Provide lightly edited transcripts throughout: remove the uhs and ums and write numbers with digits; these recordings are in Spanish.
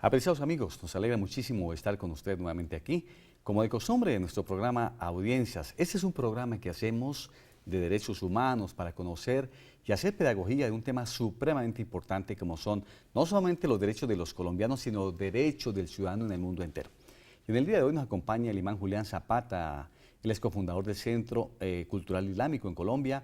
Apreciados amigos, nos alegra muchísimo estar con usted nuevamente aquí. Como de costumbre, en nuestro programa Audiencias. Este es un programa que hacemos de derechos humanos para conocer y hacer pedagogía de un tema supremamente importante como son no solamente los derechos de los colombianos, sino los derechos del ciudadano en el mundo entero. Y en el día de hoy nos acompaña el imán Julián Zapata, él es cofundador del Centro Cultural Islámico en Colombia.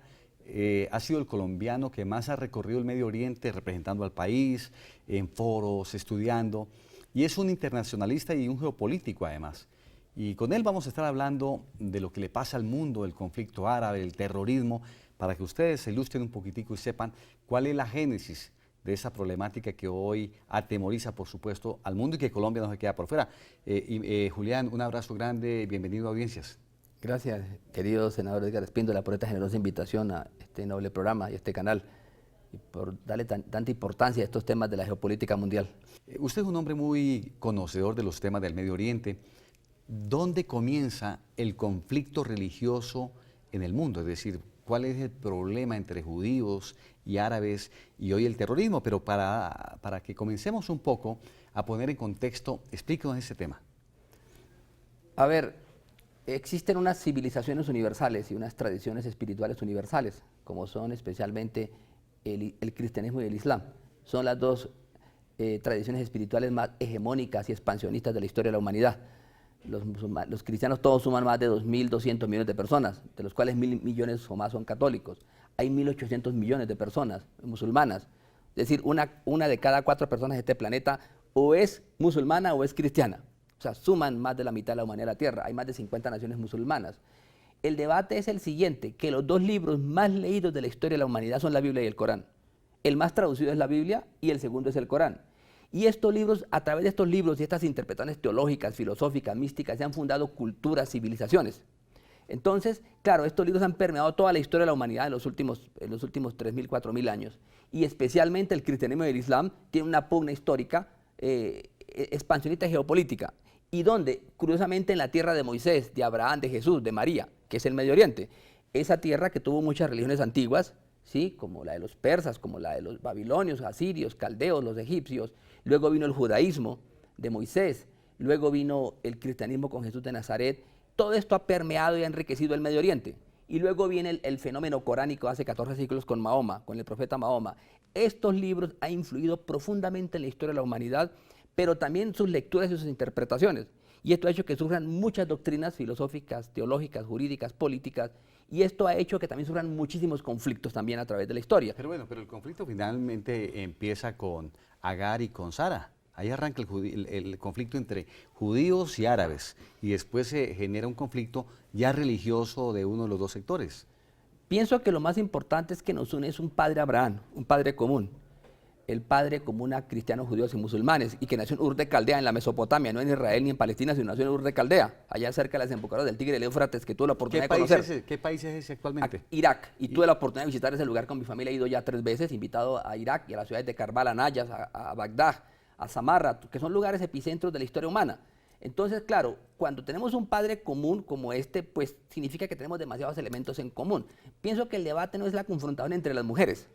Ha sido el colombiano que más ha recorrido el Medio Oriente representando al país, en foros, estudiando, y es un internacionalista y un geopolítico además. Y con él vamos a estar hablando de lo que le pasa al mundo, el conflicto árabe, el terrorismo, para que ustedes se ilustren un poquitico y sepan cuál es la génesis de esa problemática que hoy atemoriza, por supuesto, al mundo y que Colombia no se queda por fuera. Julián, un abrazo grande, bienvenido a Audiencias. Gracias, querido senador Edgar Espíndola, por esta generosa invitación a este noble programa y a este canal, y por darle tanta importancia a estos temas de la geopolítica mundial. Usted es un hombre muy conocedor de los temas del Medio Oriente. ¿Dónde comienza el conflicto religioso en el mundo? Es decir, ¿cuál es el problema entre judíos y árabes y hoy el terrorismo? Pero para que comencemos un poco a poner en contexto, explíquenos ese tema. A ver, existen unas civilizaciones universales y unas tradiciones espirituales universales, como son especialmente el cristianismo y el islam. Son las dos tradiciones espirituales más hegemónicas y expansionistas de la historia de la humanidad. Los cristianos todos suman más de 2.200 millones de personas, de los cuales 1.000 millones o más son católicos. Hay 1.800 millones de personas musulmanas. Es decir, una de cada 4 personas de este planeta o es musulmana o es cristiana. O sea, suman más de la mitad de la humanidad de la Tierra. Hay más de 50 naciones musulmanas. El debate es el siguiente, que los dos libros más leídos de la historia de la humanidad son la Biblia y el Corán. El más traducido es la Biblia y el segundo es el Corán. Y estos libros, a través de estos libros y estas interpretaciones teológicas, filosóficas, místicas, se han fundado culturas, civilizaciones. Entonces, claro, estos libros han permeado toda la historia de la humanidad en los últimos 3.000, 4.000 años. Y especialmente el cristianismo y el islam tienen una pugna histórica expansionista y geopolítica. Y donde, curiosamente, en la tierra de Moisés, de Abraham, de Jesús, de María, que es el Medio Oriente, esa tierra que tuvo muchas religiones antiguas, ¿sí? Como la de los persas, como la de los babilonios, asirios, caldeos, los egipcios. Luego vino el judaísmo de Moisés, luego vino el cristianismo con Jesús de Nazaret. Todo esto ha permeado y ha enriquecido el Medio Oriente. Y luego viene el fenómeno coránico hace 14 siglos con Mahoma, con el profeta Mahoma. Estos libros han influido profundamente en la historia de la humanidad, pero también sus lecturas y sus interpretaciones. Y esto ha hecho que surjan muchas doctrinas filosóficas, teológicas, jurídicas, políticas, y esto ha hecho que también surjan muchísimos conflictos también a través de la historia. Pero bueno, pero el conflicto finalmente empieza con Agar y con Sara. Ahí arranca el conflicto entre judíos y árabes, y después se genera un conflicto ya religioso de uno de los dos sectores. Pienso que lo más importante es que nos une es un padre Abraham, un padre común. El padre común a cristianos, judíos y musulmanes, y que nació en Ur de Caldea, en la Mesopotamia, no en Israel ni en Palestina, sino nació en Ur de Caldea, allá cerca de las desembocaduras del Tigre y del Éufrates, que tuve la oportunidad de conocer. ¿Qué país es ese actualmente? Irak, y tuve la oportunidad de visitar ese lugar con mi familia, he ido ya 3 veces, invitado a Irak y a las ciudades de Karbala, Nayas, a Bagdad, a Samarra, que son lugares epicentros de la historia humana. Entonces, claro, cuando tenemos un padre común como este, pues significa que tenemos demasiados elementos en común. Pienso que el debate no es la confrontación entre las mujeres,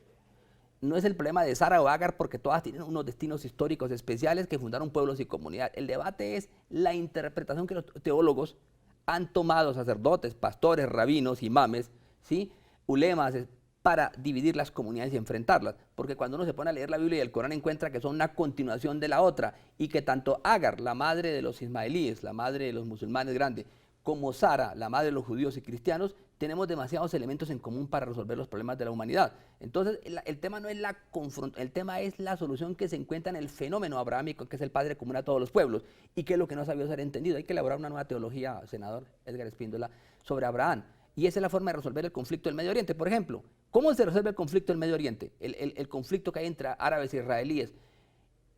no es el problema de Sara o Agar, porque todas tienen unos destinos históricos especiales que fundaron pueblos y comunidades. El debate es la interpretación que los teólogos han tomado, sacerdotes, pastores, rabinos, imames, ¿sí? Ulemas, para dividir las comunidades y enfrentarlas. Porque cuando uno se pone a leer la Biblia y el Corán encuentra que son una continuación de la otra, y que tanto Agar, la madre de los ismaelíes, la madre de los musulmanes grandes, como Sara, la madre de los judíos y cristianos, tenemos demasiados elementos en común para resolver los problemas de la humanidad. Entonces, el tema no es la confrontación, el tema es la solución que se encuentra en el fenómeno abrahámico, que es el padre común a todos los pueblos, y que es lo que no ha sabido ser entendido. Hay que elaborar una nueva teología, senador Edgar Espíndola, sobre Abraham. Y esa es la forma de resolver el conflicto del Medio Oriente. Por ejemplo, ¿cómo se resuelve el conflicto del Medio Oriente? El conflicto que hay entre árabes e israelíes,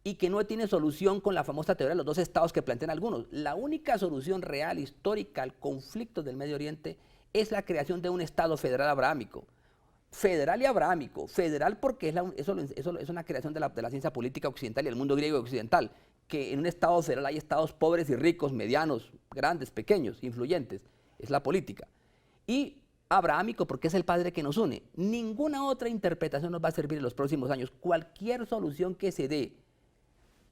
y que no tiene solución con la famosa teoría de los 2 estados que plantean algunos. La única solución real, histórica, al conflicto del Medio Oriente es la creación de un Estado federal abrahámico. Federal y abrahámico. Federal porque eso es una creación de la ciencia política occidental y el mundo griego occidental, que en un Estado federal hay estados pobres y ricos, medianos, grandes, pequeños, influyentes. Es la política. Y abrahámico porque es el padre que nos une. Ninguna otra interpretación nos va a servir en los próximos años. Cualquier solución que se dé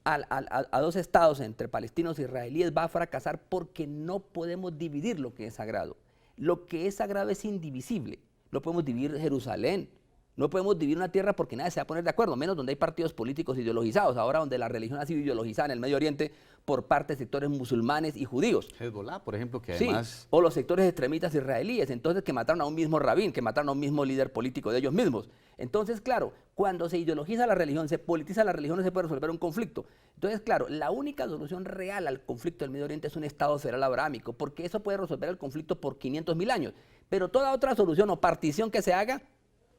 a dos estados entre palestinos e israelíes va a fracasar porque no podemos dividir lo que es sagrado. Lo que es sagrado es indivisible. No podemos dividir Jerusalén. No podemos dividir una tierra porque nadie se va a poner de acuerdo, menos donde hay partidos políticos ideologizados, ahora donde la religión ha sido ideologizada en el Medio Oriente por parte de sectores musulmanes y judíos. Hezbollah, por ejemplo, que Sí, además... o los sectores extremistas israelíes, entonces que mataron a un mismo rabín, que mataron a un mismo líder político de ellos mismos. Entonces, claro, cuando se ideologiza la religión, se politiza la religión, no se puede resolver un conflicto. Entonces, claro, la única solución real al conflicto del Medio Oriente es un Estado federal abrahámico, porque eso puede resolver el conflicto por 500.000 años. Pero toda otra solución o partición que se haga,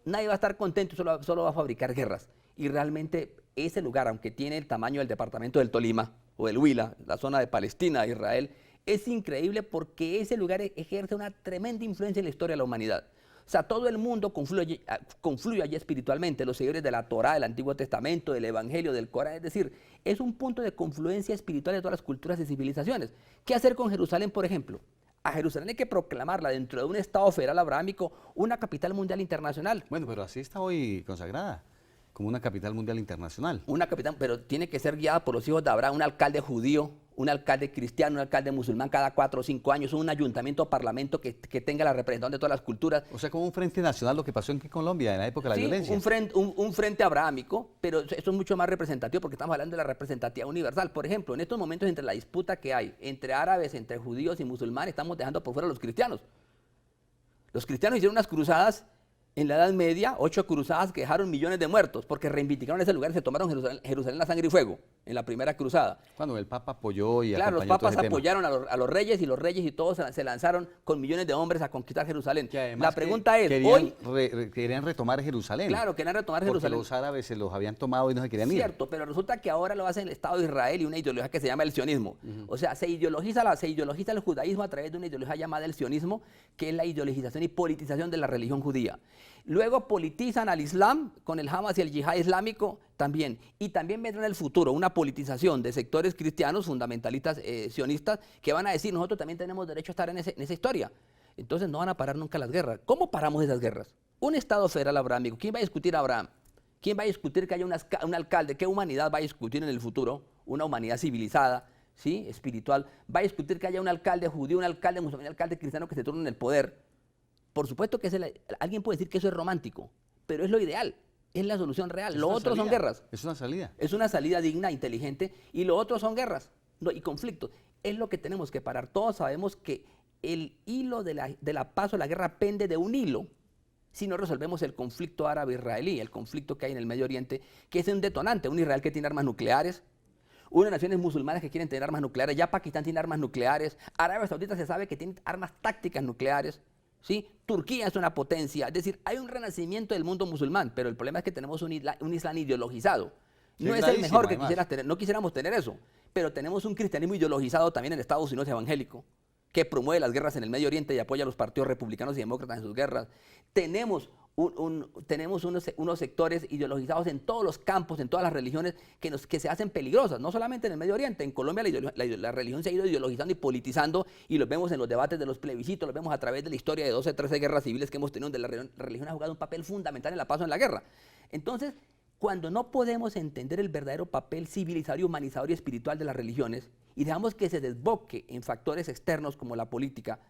nadie va a estar contento, solo va a fabricar guerras. Y realmente ese lugar, aunque tiene el tamaño del departamento del Tolima o del Huila, la zona de Palestina, Israel, es increíble porque ese lugar ejerce una tremenda influencia en la historia de la humanidad. O sea, todo el mundo confluye allí espiritualmente, los seguidores de la Torá, del Antiguo Testamento, del Evangelio, del Corán, es decir, es un punto de confluencia espiritual de todas las culturas y civilizaciones. ¿Qué hacer con Jerusalén, por ejemplo? A Jerusalén hay que proclamarla dentro de un Estado federal abrahámico una capital mundial internacional. Bueno, pero así está hoy consagrada, como una capital mundial internacional. Una capital, pero tiene que ser guiada por los hijos de Abraham, un alcalde judío, un alcalde cristiano, un alcalde musulmán cada 4 o 5 años, un ayuntamiento o parlamento que tenga la representación de todas las culturas. O sea, como un frente nacional, lo que pasó en Colombia en la época de la Sí, violencia. un frente abrahámico, pero esto es mucho más representativo porque estamos hablando de la representatividad universal. Por ejemplo, en estos momentos entre la disputa que hay entre árabes, entre judíos y musulmanes, estamos dejando por fuera a los cristianos. Los cristianos hicieron unas cruzadas en la Edad Media, 8 cruzadas que dejaron millones de muertos porque reivindicaron ese lugar y se tomaron Jerusalén a sangre y fuego en la primera cruzada. Cuando el Papa apoyó y claro, los acompañó todo papas ese tema. apoyaron a los reyes y todos se lanzaron con millones de hombres a conquistar Jerusalén. Que además La pregunta es, querían retomar Jerusalén. Claro, querían retomar porque Jerusalén. los árabes se los habían tomado y no se querían ir. Cierto, pero resulta que ahora lo hace el Estado de Israel y una ideología que se llama el sionismo. O sea, se ideologiza el judaísmo a través de una ideología llamada el sionismo, que es la ideologización y politización de la religión judía. Luego politizan al Islam con el Hamas y el yihad islámico también. Y también vendrá en el futuro una politización de sectores cristianos fundamentalistas sionistas que van a decir, nosotros también tenemos derecho a estar en esa historia. Entonces no van a parar nunca las guerras. ¿Cómo paramos esas guerras? Un Estado federal abrahámico. ¿Quién va a discutir a Abraham? ¿Quién va a discutir que haya un alcalde? ¿Qué humanidad va a discutir en el futuro? Una humanidad civilizada, ¿sí? Espiritual. ¿Va a discutir que haya un alcalde judío, un alcalde musulmán, un alcalde cristiano que se turne en el poder? Por supuesto que alguien puede decir que eso es romántico, pero es lo ideal, es la solución real. Lo otro son guerras. Es una salida. Es una salida digna, inteligente, y lo otro son guerras y conflictos. Es lo que tenemos que parar. Todos sabemos que el hilo de la paz o la guerra pende de un hilo si no resolvemos el conflicto árabe-israelí, el conflicto que hay en el Medio Oriente, que es un detonante, un Israel que tiene armas nucleares, unas naciones musulmanas que quieren tener armas nucleares, ya Pakistán tiene armas nucleares, Arabia Saudita se sabe que tiene armas tácticas nucleares, ¿sí? Turquía es una potencia, es decir, hay un renacimiento del mundo musulmán, pero el problema es que tenemos un Islam ideologizado. No es el mejor que quisieras tener, no quisiéramos tener eso, pero tenemos un cristianismo ideologizado también en Estados Unidos evangélico, que promueve las guerras en el Medio Oriente y apoya a los partidos republicanos y demócratas en sus guerras. Tenemos unos sectores ideologizados en todos los campos, en todas las religiones, que se hacen peligrosas, no solamente en el Medio Oriente. En Colombia la religión se ha ido ideologizando y politizando, y lo vemos en los debates de los plebiscitos, lo vemos a través de la historia de 12, 13 guerras civiles que hemos tenido, donde la religión ha jugado un papel fundamental en la paz o en la guerra. Entonces, cuando no podemos entender el verdadero papel civilizador, humanizador y espiritual de las religiones, y dejamos que se desboque en factores externos como la política,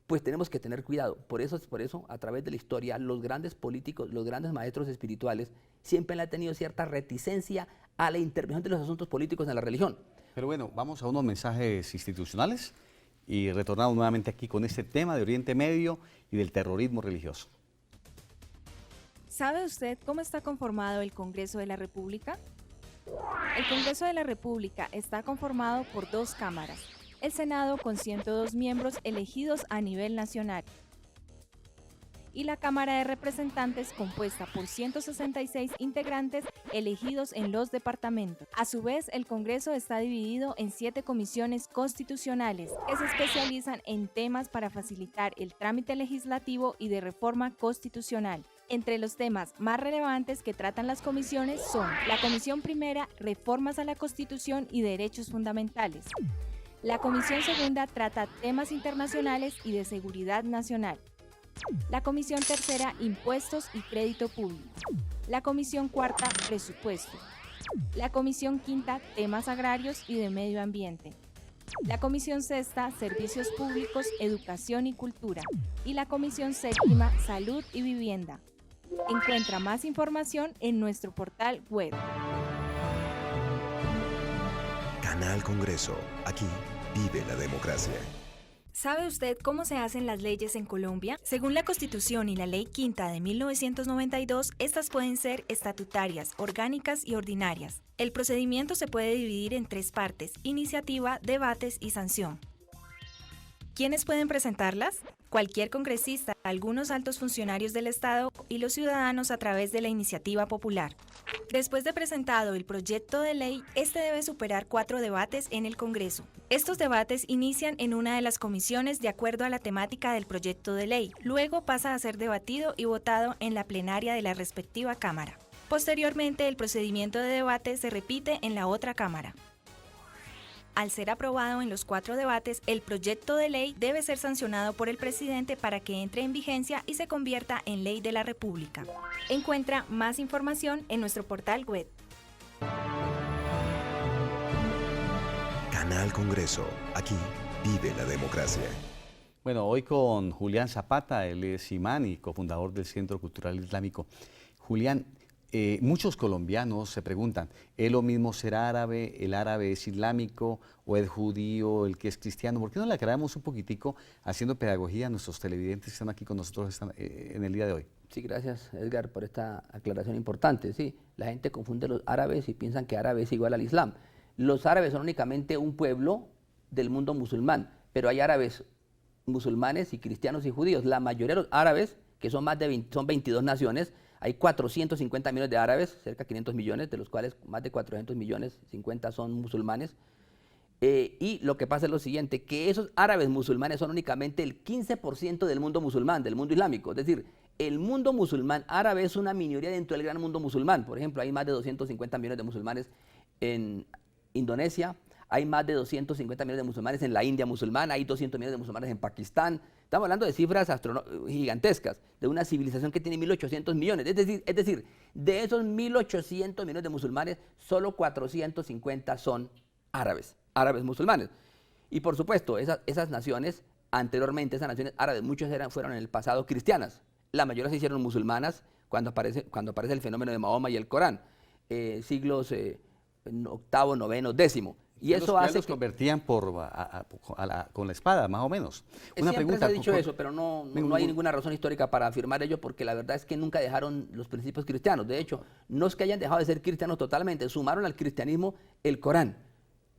pues tenemos que tener cuidado. Por eso, a través de la historia, los grandes políticos, los grandes maestros espirituales, siempre han tenido cierta reticencia a la intervención de los asuntos políticos en la religión. Pero bueno, vamos a unos mensajes institucionales y retornamos nuevamente aquí con este tema de Oriente Medio y del terrorismo religioso. ¿Sabe usted cómo está conformado el Congreso de la República? El Congreso de la República está conformado por 2 cámaras. El Senado con 102 miembros elegidos a nivel nacional y la Cámara de Representantes compuesta por 166 integrantes elegidos en los departamentos. A su vez, el Congreso está dividido en 7 comisiones constitucionales que se especializan en temas para facilitar el trámite legislativo y de reforma constitucional. Entre los temas más relevantes que tratan las comisiones son la Comisión Primera, Reformas a la Constitución y Derechos Fundamentales. La Comisión Segunda trata temas internacionales y de seguridad nacional. La Comisión Tercera, Impuestos y Crédito Público. La Comisión Cuarta, Presupuesto. La Comisión Quinta, temas agrarios y de medio ambiente. La Comisión Sexta, servicios públicos, educación y cultura. Y la Comisión Séptima, salud y vivienda. Encuentra más información en nuestro portal web. Canal Congreso. Aquí vive la democracia. ¿Sabe usted cómo se hacen las leyes en Colombia? Según la Constitución y la Ley Quinta de 1992, estas pueden ser estatutarias, orgánicas y ordinarias. El procedimiento se puede dividir en 3 partes: iniciativa, debates y sanción. ¿Quiénes pueden presentarlas? Cualquier congresista, algunos altos funcionarios del Estado y los ciudadanos a través de la iniciativa popular. Después de presentado el proyecto de ley, este debe superar 4 debates en el Congreso. Estos debates inician en una de las comisiones de acuerdo a la temática del proyecto de ley. Luego pasa a ser debatido y votado en la plenaria de la respectiva Cámara. Posteriormente, el procedimiento de debate se repite en la otra Cámara. Al ser aprobado en los 4 debates, el proyecto de ley debe ser sancionado por el presidente para que entre en vigencia y se convierta en ley de la República. Encuentra más información en nuestro portal web. Canal Congreso. Aquí vive la democracia. Bueno, hoy con Julián Zapata, él es imán y cofundador del Centro Cultural Islámico. Julián, muchos colombianos se preguntan, ¿es lo mismo ser árabe, el árabe es islámico o es judío, el que es cristiano? ¿Por qué no le aclaramos un poquitico haciendo pedagogía a nuestros televidentes que están aquí con nosotros en el día de hoy? Sí, gracias Edgar por esta aclaración importante. Sí, la gente confunde los árabes y piensan que árabe es igual al Islam. Los árabes son únicamente un pueblo del mundo musulmán, pero hay árabes musulmanes y cristianos y judíos. La mayoría de los árabes, que son más de 22 naciones, hay 450 millones de árabes, cerca de 500 millones, de los cuales más de 400 millones, 50 son musulmanes. Y lo que pasa es lo siguiente, que esos árabes musulmanes son únicamente el 15% del mundo musulmán, del mundo islámico. Es decir, el mundo musulmán árabe es una minoría dentro del gran mundo musulmán. Por ejemplo, hay más de 250 millones de musulmanes en Indonesia, hay más de 250 millones de musulmanes en la India musulmana, hay 200 millones de musulmanes en Pakistán. Estamos hablando de cifras gigantescas, de una civilización que tiene 1.800 millones. Es decir, de esos 1.800 millones de musulmanes, solo 450 son árabes musulmanes. Y por supuesto, esas naciones, anteriormente, esas naciones árabes, muchas fueron en el pasado cristianas. La mayoría se hicieron musulmanas cuando aparece el fenómeno de Mahoma y el Corán, siglos octavo, noveno, décimo. Y eso hace los convertían con la espada, más o menos. Una pregunta. Se ha dicho eso, pero no hay ninguna razón histórica para afirmar ello, porque la verdad es que nunca dejaron los principios cristianos. De hecho, no es que hayan dejado de ser cristianos totalmente, sumaron al cristianismo el Corán.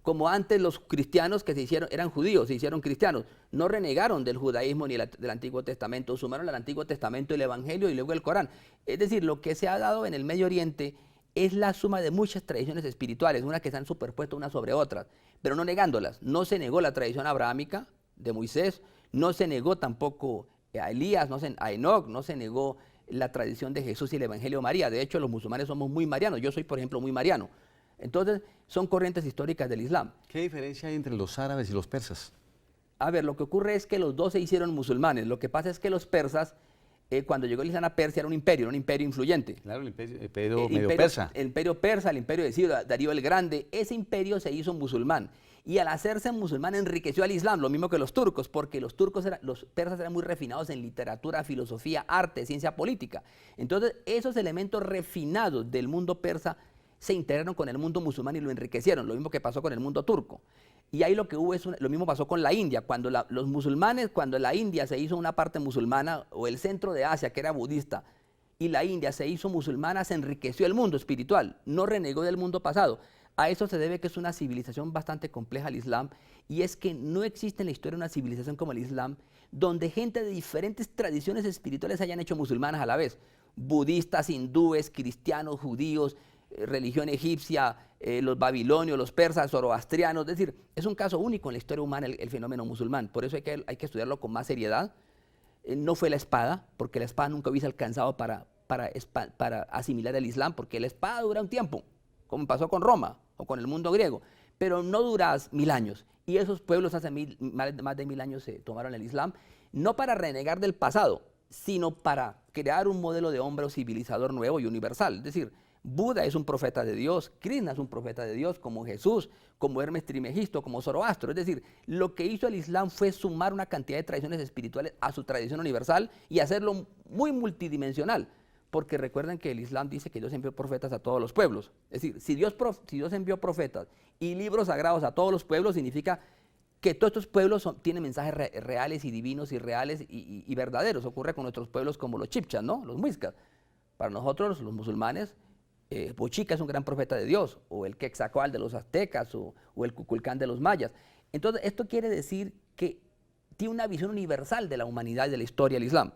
Como antes los cristianos que eran judíos, se hicieron cristianos, no renegaron del judaísmo ni del Antiguo Testamento, sumaron al Antiguo Testamento el Evangelio y luego el Corán. Es decir, lo que se ha dado en el Medio Oriente es la suma de muchas tradiciones espirituales, unas que se han superpuesto unas sobre otras, pero no negándolas. No se negó la tradición abrahámica de Moisés, no se negó tampoco a Elías, a Enoc, no se negó la tradición de Jesús y el Evangelio de María. De hecho, los musulmanes somos muy marianos, yo soy, por ejemplo, muy mariano. Entonces, son corrientes históricas del Islam. ¿Qué diferencia hay entre los árabes y los persas? A ver, lo que ocurre es que los dos se hicieron musulmanes. Lo que pasa es que los persas, cuando llegó el Islam a Persia, era un imperio influyente. Claro, el imperio medio persa. El imperio persa, el imperio de Ciro, Darío el Grande, ese imperio se hizo musulmán. Y al hacerse musulmán enriqueció al Islam, lo mismo que los turcos, porque los persas eran muy refinados en literatura, filosofía, arte, ciencia política. Entonces, esos elementos refinados del mundo persa se integraron con el mundo musulmán y lo enriquecieron, lo mismo que pasó con el mundo turco. Y ahí lo que hubo lo mismo pasó con la India, cuando los musulmanes, cuando la India se hizo una parte musulmana, o el centro de Asia, que era budista, y la India se hizo musulmana, se enriqueció el mundo espiritual, no renegó del mundo pasado. A eso se debe que es una civilización bastante compleja el Islam, y es que no existe en la historia una civilización como el Islam, donde gente de diferentes tradiciones espirituales hayan hecho musulmanas a la vez. Budistas, hindúes, cristianos, judíos, religión egipcia, los babilonios, los persas, zoroastrianos. Es decir, es un caso único en la historia humana el fenómeno musulmán. Por eso hay que estudiarlo con más seriedad. No fue la espada, porque la espada nunca hubiese alcanzado para asimilar el Islam, porque la espada dura un tiempo, como pasó con Roma o con el mundo griego, pero no dura 1000 años. Y esos pueblos hace más de 1000 años se tomaron el Islam, no para renegar del pasado, sino para crear un modelo de hombre civilizador nuevo y universal. Es decir, Buda es un profeta de Dios, Krishna es un profeta de Dios, como Jesús, como Hermes Trismegisto, como Zoroastro. Es decir, lo que hizo el Islam fue sumar una cantidad de tradiciones espirituales a su tradición universal y hacerlo muy multidimensional. Porque recuerden que el Islam dice que Dios envió profetas a todos los pueblos. Es decir, si Dios envió profetas y libros sagrados a todos los pueblos, significa que todos estos pueblos tienen mensajes reales y divinos y reales y verdaderos. Ocurre con nuestros pueblos como los chibchas, ¿no? Los muiscas. Para nosotros, los musulmanes, Bochica es un gran profeta de Dios, o el Quetzalcóatl de los aztecas, o el Kukulcán de los mayas. Entonces, esto quiere decir que tiene una visión universal de la humanidad y de la historia del Islam.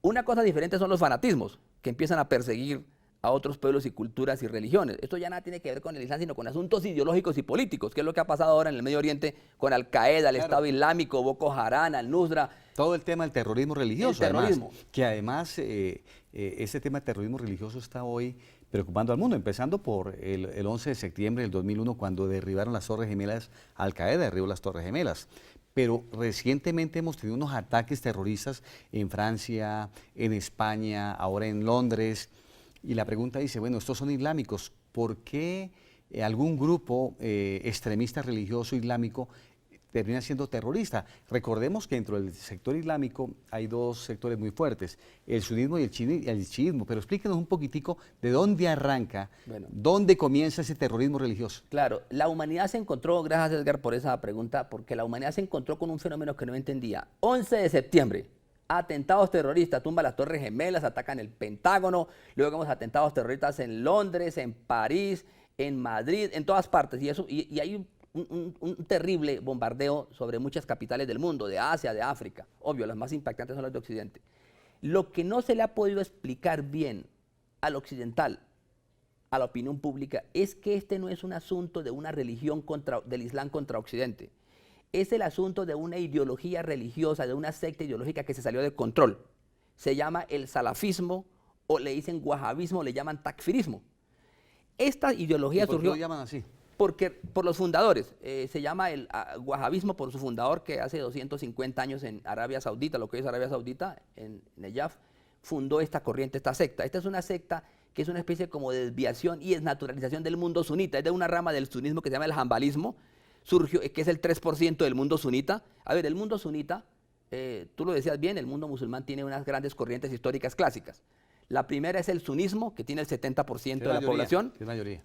Una cosa diferente son los fanatismos, que empiezan a perseguir a otros pueblos y culturas y religiones. Esto ya nada tiene que ver con el Islam, sino con asuntos ideológicos y políticos, que es lo que ha pasado ahora en el Medio Oriente con Al-Qaeda, el Estado Islámico, Boko Haram, Al-Nusra. Todo el tema del terrorismo religioso, El terrorismo. Además, ese tema de terrorismo religioso está hoy preocupando al mundo, empezando por el 11 de septiembre del 2001, cuando derribaron las Torres Gemelas, Al-Qaeda derribó las Torres Gemelas. Pero recientemente hemos tenido unos ataques terroristas en Francia, en España, ahora en Londres. Y la pregunta dice, bueno, estos son islámicos, ¿por qué algún grupo extremista religioso islámico termina siendo terrorista? Recordemos que dentro del sector islámico hay dos sectores muy fuertes, el sunismo y el chiismo, pero explíquenos un poquitico de dónde arranca, dónde comienza ese terrorismo religioso. Claro, la humanidad se encontró, gracias Edgar por esa pregunta, porque la humanidad se encontró con un fenómeno que no entendía. 11 de septiembre. Atentados terroristas, tumban las Torres Gemelas, atacan el Pentágono, luego vemos atentados terroristas en Londres, en París, en Madrid, en todas partes, y hay un terrible bombardeo sobre muchas capitales del mundo, de Asia, de África. Obvio, las más impactantes son las de Occidente. Lo que no se le ha podido explicar bien al occidental, a la opinión pública, es que este no es un asunto de una religión del Islam contra Occidente. Es el asunto de una ideología religiosa, de una secta ideológica que se salió de control. Se llama el salafismo, o le dicen wahabismo, o le llaman takfirismo. Esta ideología surgió... ¿Por qué lo llaman así? Porque, por los fundadores. Se llama el wahabismo por su fundador, que hace 250 años en Arabia Saudita, lo que es Arabia Saudita, en Nejaf, fundó esta corriente, esta secta. Esta es una secta que es una especie como de desviación y desnaturalización del mundo sunita. Es de una rama del sunismo que se llama el hanbalismo, surgió, que es el 3% del mundo sunita. A ver, el mundo sunita, tú lo decías bien, el mundo musulmán tiene unas grandes corrientes históricas clásicas. La primera es el sunismo, que tiene el 70% de la población,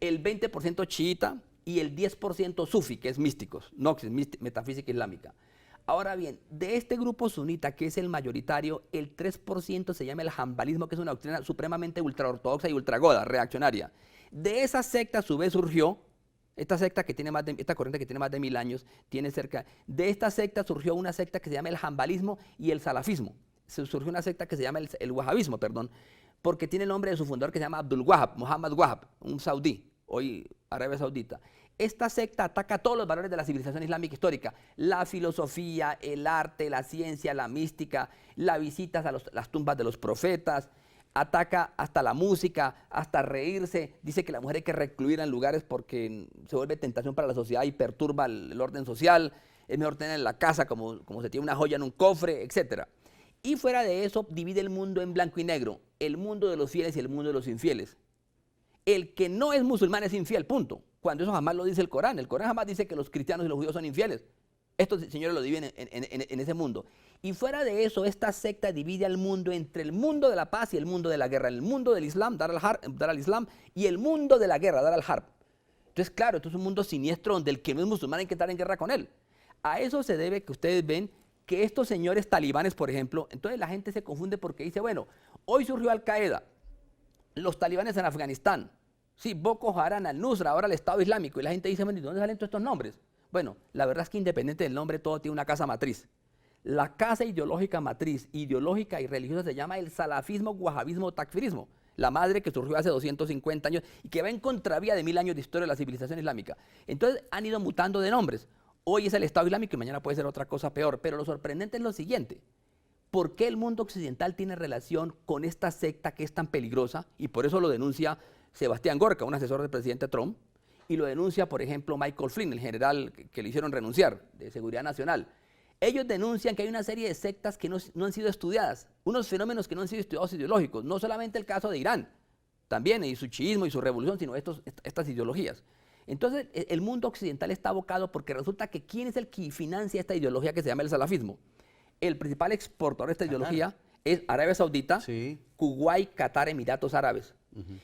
el 20% chiita y el 10% sufi, que es místicos, no, que es metafísica islámica. Ahora bien, de este grupo sunita, que es el mayoritario, el 3% se llama el hanbalismo, que es una doctrina supremamente ultraortodoxa y ultragoda, reaccionaria. De esa secta, a su vez, surgió esta secta que tiene esta corriente que tiene más de 1000 años, de esta secta surgió una secta que se llama el hanbalismo y el salafismo. Surgió una secta que se llama el wahabismo, perdón, porque tiene el nombre de su fundador que se llama Abdul Wahab, Muhammad Wahab, un saudí, hoy Arabia Saudita. Esta secta ataca todos los valores de la civilización islámica histórica, la filosofía, el arte, la ciencia, la mística, las visitas a las tumbas de los profetas, ataca hasta la música, hasta reírse, dice que la mujer hay que recluirla en lugares porque se vuelve tentación para la sociedad y perturba el orden social, es mejor tenerla en la casa como se tiene una joya en un cofre, etc. Y fuera de eso divide el mundo en blanco y negro, el mundo de los fieles y el mundo de los infieles. El que no es musulmán es infiel, punto. Cuando eso jamás lo dice el Corán jamás dice que los cristianos y los judíos son infieles. Estos señores lo dividen en ese mundo. Y fuera de eso, esta secta divide al mundo entre el mundo de la paz y el mundo de la guerra. El mundo del Islam, Dar al-Islam, y el mundo de la guerra, Dar al-Harb. Entonces, claro, esto es un mundo siniestro donde el que no es musulmán hay que estar en guerra con él. A eso se debe que ustedes ven que estos señores talibanes, por ejemplo, entonces la gente se confunde porque dice, bueno, hoy surgió Al-Qaeda, los talibanes en Afganistán, sí, Boko Haram, Al-Nusra, ahora el Estado Islámico, y la gente dice, bueno, ¿de dónde salen todos estos nombres? Bueno, la verdad es que independiente del nombre, todo tiene una casa matriz. La casa ideológica matriz, ideológica y religiosa, se llama el salafismo, wahabismo, takfirismo. La madre que surgió hace 250 años y que va en contravía de 1000 años de historia de la civilización islámica. Entonces han ido mutando de nombres. Hoy es el Estado Islámico y mañana puede ser otra cosa peor. Pero lo sorprendente es lo siguiente. ¿Por qué el mundo occidental tiene relación con esta secta que es tan peligrosa? Y por eso lo denuncia Sebastián Gorka, un asesor del presidente Trump. Y lo denuncia, por ejemplo, Michael Flynn, el general que le hicieron renunciar de Seguridad Nacional. Ellos denuncian que hay una serie de sectas que no han sido estudiadas, unos fenómenos que no han sido estudiados ideológicos, no solamente el caso de Irán, también, y su chiismo y su revolución, sino estas ideologías. Entonces, el mundo occidental está abocado porque resulta que ¿quién es el que financia esta ideología que se llama el salafismo? El principal exportador de esta ideología es Arabia Saudita, Sí. Kuwait, Qatar, Emiratos Árabes.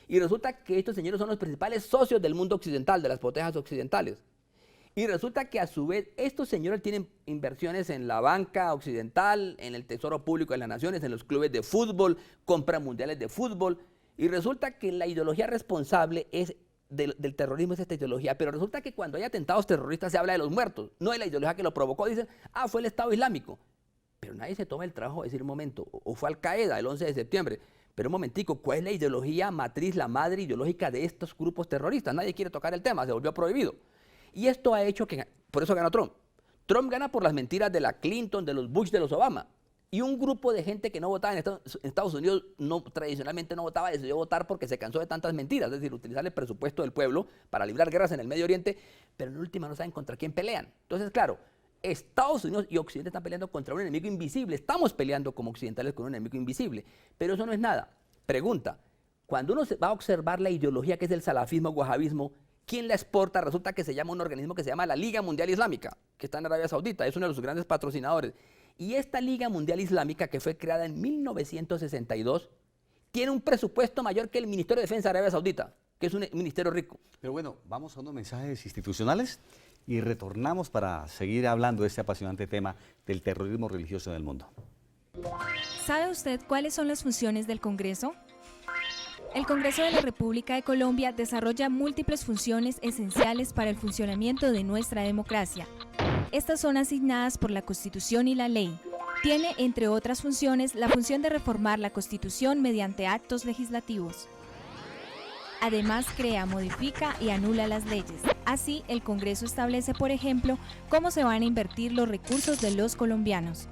Y resulta que estos señores son los principales socios del mundo occidental, de las potencias occidentales. Y resulta que a su vez estos señores tienen inversiones en la banca occidental, en el Tesoro Público de las Naciones, en los clubes de fútbol, compras mundiales de fútbol. Y resulta que la ideología responsable del terrorismo es esta ideología, pero resulta que cuando hay atentados terroristas se habla de los muertos, no de la ideología que lo provocó. Dicen, fue el Estado Islámico. Pero nadie se toma el trabajo de decir, un momento, o fue Al Qaeda el 11 de septiembre. Pero un momentico, ¿cuál es la ideología matriz, la madre ideológica de estos grupos terroristas? Nadie quiere tocar el tema, se volvió prohibido. Y esto ha hecho que, por eso ganó Trump. Trump gana por las mentiras de la Clinton, de los Bush, de los Obama. Y un grupo de gente que no votaba en Estados Unidos, tradicionalmente no votaba, decidió votar porque se cansó de tantas mentiras, es decir, utilizar el presupuesto del pueblo para librar guerras en el Medio Oriente, pero en última no saben contra quién pelean. Entonces, claro, Estados Unidos y Occidente están peleando contra un enemigo invisible. Estamos peleando como occidentales con un enemigo invisible, pero eso no es nada. Pregunta, cuando uno va a observar la ideología que es el salafismo, wahabismo, ¿quién la exporta? Resulta que se llama un organismo que se llama la Liga Mundial Islámica, que está en Arabia Saudita, es uno de sus grandes patrocinadores. Y esta Liga Mundial Islámica, que fue creada en 1962, tiene un presupuesto mayor que el Ministerio de Defensa de Arabia Saudita, que es un ministerio rico. Pero bueno, vamos a unos mensajes institucionales y retornamos para seguir hablando de este apasionante tema del terrorismo religioso en el mundo. ¿Sabe usted cuáles son las funciones del Congreso? El Congreso de la República de Colombia desarrolla múltiples funciones esenciales para el funcionamiento de nuestra democracia. Estas son asignadas por la Constitución y la ley. Tiene, entre otras funciones, la función de reformar la Constitución mediante actos legislativos. Además, crea, modifica y anula las leyes. Así, el Congreso establece, por ejemplo, cómo se van a invertir los recursos de los colombianos.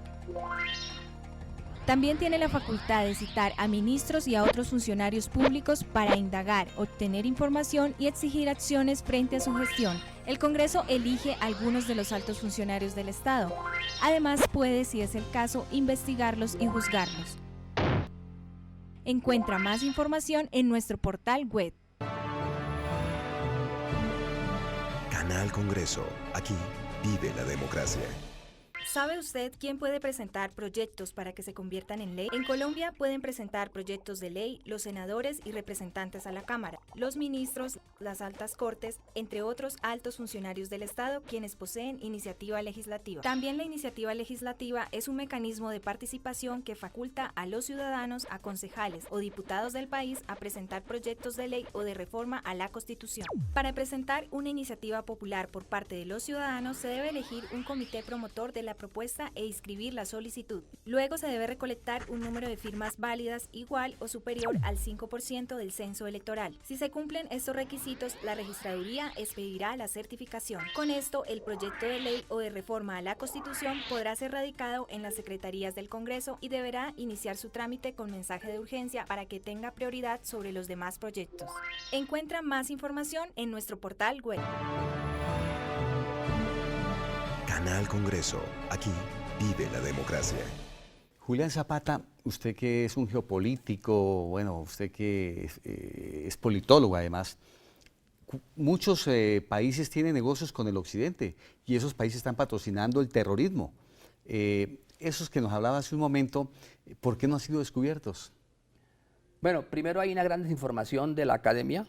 También tiene la facultad de citar a ministros y a otros funcionarios públicos para indagar, obtener información y exigir acciones frente a su gestión. El Congreso elige a algunos de los altos funcionarios del Estado. Además, puede, si es el caso, investigarlos y juzgarlos. Encuentra más información en nuestro portal web. Canal Congreso. Aquí vive la democracia. ¿Sabe usted quién puede presentar proyectos para que se conviertan en ley? En Colombia pueden presentar proyectos de ley los senadores y representantes a la Cámara, los ministros, las altas cortes, entre otros altos funcionarios del Estado, quienes poseen iniciativa legislativa. También la iniciativa legislativa es un mecanismo de participación que faculta a los ciudadanos, a concejales o diputados del país a presentar proyectos de ley o de reforma a la Constitución. Para presentar una iniciativa popular por parte de los ciudadanos se debe elegir un comité promotor de la propuesta e inscribir la solicitud. Luego se debe recolectar un número de firmas válidas igual o superior al 5% del censo electoral. Si se cumplen estos requisitos, la registraduría expedirá la certificación. Con esto, el proyecto de ley o de reforma a la Constitución podrá ser radicado en las secretarías del Congreso y deberá iniciar su trámite con mensaje de urgencia para que tenga prioridad sobre los demás proyectos. Encuentra más información en nuestro portal web. Canal Congreso. Aquí vive la democracia. Julián Zapata, usted que es un geopolítico, bueno, usted que es politólogo además, muchos países tienen negocios con el occidente y esos países están patrocinando el terrorismo. Esos que nos hablaba hace un momento, ¿por qué no han sido descubiertos? Bueno, primero hay una gran desinformación de la academia,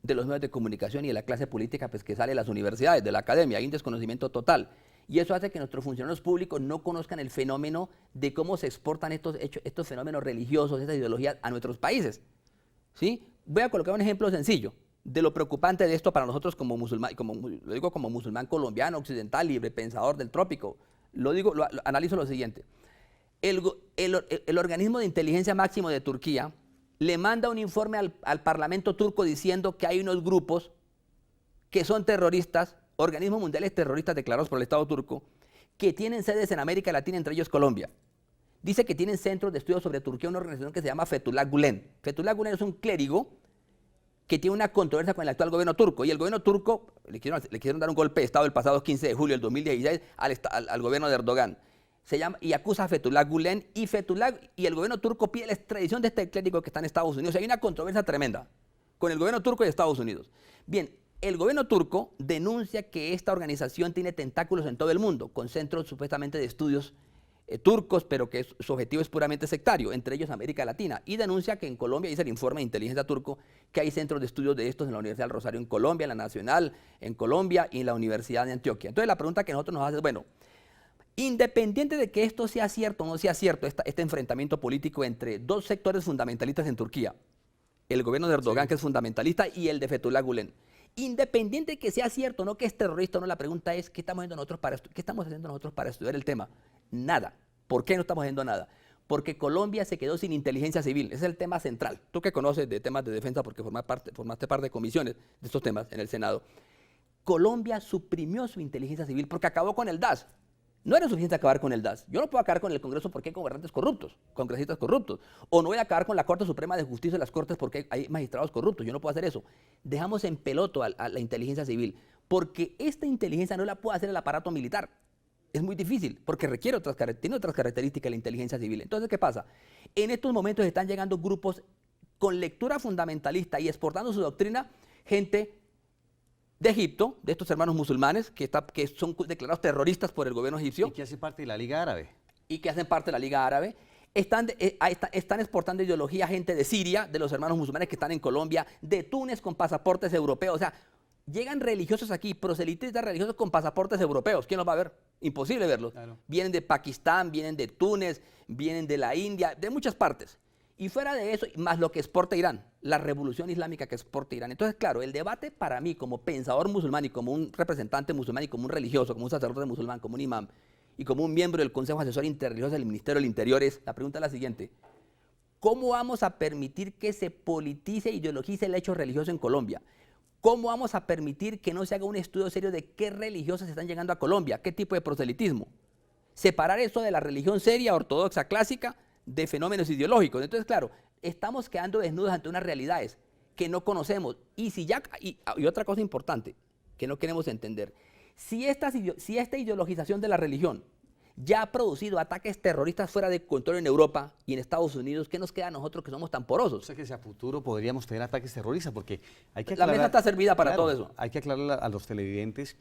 de los medios de comunicación y de la clase política pues, que sale de las universidades, de la academia. Hay un desconocimiento total. Y eso hace que nuestros funcionarios públicos no conozcan el fenómeno de cómo se exportan estos fenómenos religiosos, estas ideologías a nuestros países. ¿Sí? Voy a colocar un ejemplo sencillo de lo preocupante de esto para nosotros como musulmán, lo digo como musulmán colombiano, occidental, libre pensador del trópico. Lo analizo lo siguiente. El organismo de inteligencia máximo de Turquía le manda un informe al Parlamento turco diciendo que hay unos grupos que son terroristas, organismos mundiales terroristas declarados por el Estado turco, que tienen sedes en América Latina, entre ellos Colombia. Dice que tienen centros de estudios sobre Turquía, una organización que se llama Fethullah Gülen. Fethullah Gülen es un clérigo que tiene una controversia con el actual gobierno turco. Y el gobierno turco le quisieron dar un golpe de Estado el pasado 15 de julio del 2016 al gobierno de Erdogan. se llama, y acusa a Fethullah Gülen, y el gobierno turco pide la extradición de este clérigo que está en Estados Unidos. Hay una controversia tremenda con el gobierno turco y Estados Unidos. Bien, el gobierno turco denuncia que esta organización tiene tentáculos en todo el mundo, con centros supuestamente de estudios turcos, pero que su objetivo es puramente sectario, entre ellos América Latina, y denuncia que en Colombia, dice el informe de inteligencia turco, que hay centros de estudios de estos en la Universidad del Rosario en Colombia, en la Nacional en Colombia y en la Universidad de Antioquia. Entonces la pregunta que nosotros nos hacemos es, bueno, independiente de que esto sea cierto o no sea cierto, este enfrentamiento político entre dos sectores fundamentalistas en Turquía, el gobierno de Erdogan, que es fundamentalista, y el de Fethullah Gülen, independiente de que sea cierto o no, que es terrorista o no, la pregunta es, ¿qué estamos haciendo nosotros para estudiar el tema? Nada. ¿Por qué no estamos haciendo nada? Porque Colombia se quedó sin inteligencia civil. Ese es el tema central. Tú que conoces de temas de defensa porque formaste parte de comisiones de estos temas en el Senado. Colombia suprimió su inteligencia civil porque acabó con el DAS. No era suficiente acabar con el DAS. Yo no puedo acabar con el Congreso porque hay gobernantes corruptos, congresistas corruptos. O no voy a acabar con la Corte Suprema de Justicia y las Cortes porque hay magistrados corruptos. Yo no puedo hacer eso. Dejamos en peloto a la inteligencia civil porque esta inteligencia no la puede hacer el aparato militar. Es muy difícil porque tiene otras características la inteligencia civil. Entonces, ¿qué pasa? En estos momentos están llegando grupos con lectura fundamentalista y exportando su doctrina, gente de Egipto, de estos hermanos musulmanes que son declarados terroristas por el gobierno egipcio. Y que hace parte de la Liga Árabe. Y que hacen parte de la Liga Árabe. Están exportando ideología gente de Siria, de los hermanos musulmanes que están en Colombia, de Túnez con pasaportes europeos. O sea, llegan religiosos aquí, proselitistas religiosos con pasaportes europeos. ¿Quién los va a ver? Imposible verlos. Claro. Vienen de Pakistán, vienen de Túnez, vienen de la India, de muchas partes. Y fuera de eso, más lo que exporta Irán, la revolución islámica que exporta Irán. Entonces, claro, el debate para mí como pensador musulmán y como un representante musulmán y como un religioso, como un sacerdote musulmán, como un imán y como un miembro del Consejo Asesor Interreligioso del Ministerio del Interior es, la pregunta es la siguiente: ¿cómo vamos a permitir que se politice e ideologice el hecho religioso en Colombia? ¿Cómo vamos a permitir que no se haga un estudio serio de qué religiosas están llegando a Colombia? ¿Qué tipo de proselitismo? Separar eso de la religión seria, ortodoxa, clásica, de fenómenos ideológicos. Entonces, claro, estamos quedando desnudos ante unas realidades que no conocemos. Y otra cosa importante que no queremos entender, si esta ideologización de la religión ya ha producido ataques terroristas fuera de control en Europa y en Estados Unidos, ¿qué nos queda a nosotros que somos tan porosos? O sea que si a futuro podríamos tener ataques terroristas, porque hay que aclarar, la mesa está servida para claro, todo eso. Hay que aclarar a los televidentes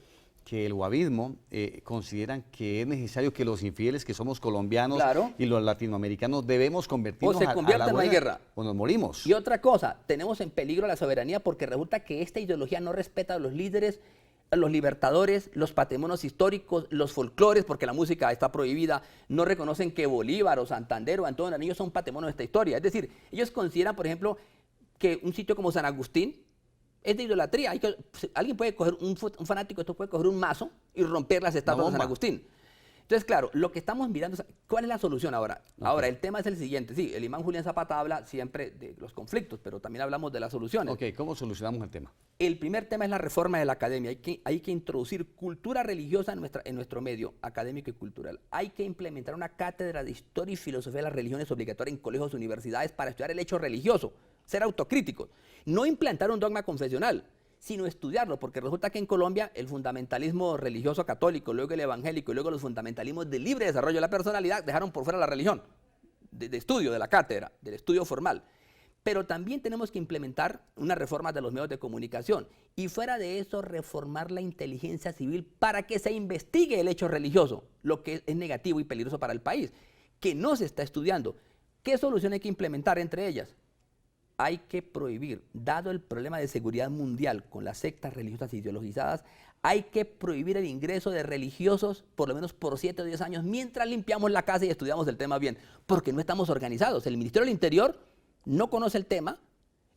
que el wahabismo consideran que es necesario que los infieles, que somos colombianos, claro, y los latinoamericanos debemos convertirnos o se convierten a la no hay guerra. O nos morimos. Y otra cosa, tenemos en peligro la soberanía porque resulta que esta ideología no respeta a los líderes, a los libertadores, los patrimonios históricos, los folclores, porque la música está prohibida, no reconocen que Bolívar o Santander o Antonio Nariño son patrimonio de esta historia. Es decir, ellos consideran, por ejemplo, que un sitio como San Agustín es de idolatría. Alguien puede coger, un fanático, esto puede coger un mazo y romper las estatuas de San Agustín. Entonces, claro, lo que estamos mirando es, ¿cuál es la solución ahora? Okay. Ahora, el tema es el siguiente. Sí, el imán Julián Zapata habla siempre de los conflictos, pero también hablamos de las soluciones. Ok, ¿cómo solucionamos el tema? El primer tema es la reforma de la academia. Hay que introducir cultura religiosa en nuestro medio académico y cultural. Hay que implementar una cátedra de historia y filosofía de las religiones obligatoria en colegios y universidades para estudiar el hecho religioso, ser autocríticos. No implantar un dogma confesional, sino estudiarlo, porque resulta que en Colombia el fundamentalismo religioso católico, luego el evangélico y luego los fundamentalismos de libre desarrollo de la personalidad dejaron por fuera la religión, de estudio, de la cátedra, del estudio formal. Pero también tenemos que implementar una reforma de los medios de comunicación y fuera de eso reformar la inteligencia civil para que se investigue el hecho religioso, lo que es negativo y peligroso para el país, que no se está estudiando. ¿Qué solución hay que implementar entre ellas? Hay que prohibir, dado el problema de seguridad mundial con las sectas religiosas ideologizadas, hay que prohibir el ingreso de religiosos por lo menos por 7 o 10 años mientras limpiamos la casa y estudiamos el tema bien, porque no estamos organizados. El Ministerio del Interior no conoce el tema,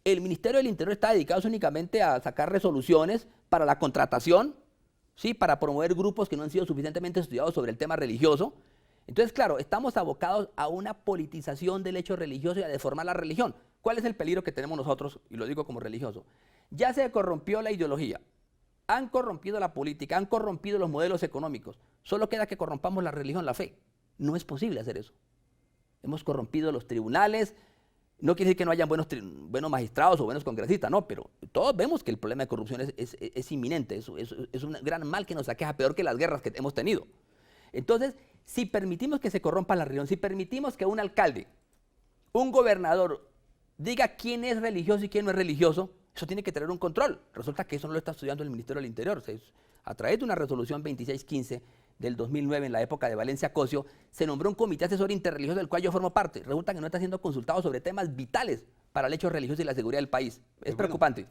el Ministerio del Interior está dedicado únicamente a sacar resoluciones para la contratación, ¿sí? Para promover grupos que no han sido suficientemente estudiados sobre el tema religioso. Entonces, claro, estamos abocados a una politización del hecho religioso y a deformar la religión. ¿Cuál es el peligro que tenemos nosotros? Y lo digo como religioso. Ya se corrompió la ideología, han corrompido la política, han corrompido los modelos económicos. Solo queda que corrompamos la religión, la fe. No es posible hacer eso. Hemos corrompido los tribunales. No quiere decir que no hayan buenos magistrados o buenos congresistas, no, pero todos vemos que el problema de corrupción es inminente, es un gran mal que nos aqueja, peor que las guerras que hemos tenido. Entonces, Si permitimos que se corrompa la religión, si permitimos que un alcalde, un gobernador, diga quién es religioso y quién no es religioso, eso tiene que tener un control. Resulta que eso no lo está estudiando el Ministerio del Interior. A través de una resolución 2615 del 2009, en la época de Valencia Cosio, se nombró un comité asesor interreligioso del cual yo formo parte. Resulta que no está siendo consultado sobre temas vitales para el hecho religioso y la seguridad del país. Es preocupante.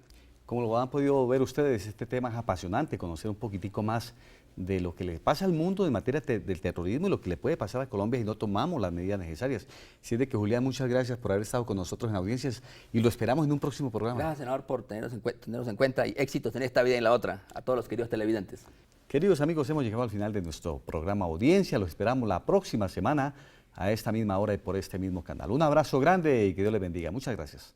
Como lo han podido ver ustedes, este tema es apasionante, conocer un poquitico más de lo que le pasa al mundo en materia del terrorismo y lo que le puede pasar a Colombia si no tomamos las medidas necesarias. Así de que, Julián, muchas gracias por haber estado con nosotros en Audiencias y lo esperamos en un próximo programa. Gracias, senador, por tenernos en cuenta y éxitos en esta vida y en la otra. A todos los queridos televidentes. Queridos amigos, hemos llegado al final de nuestro programa Audiencia. Lo esperamos la próxima semana a esta misma hora y por este mismo canal. Un abrazo grande y que Dios les bendiga. Muchas gracias.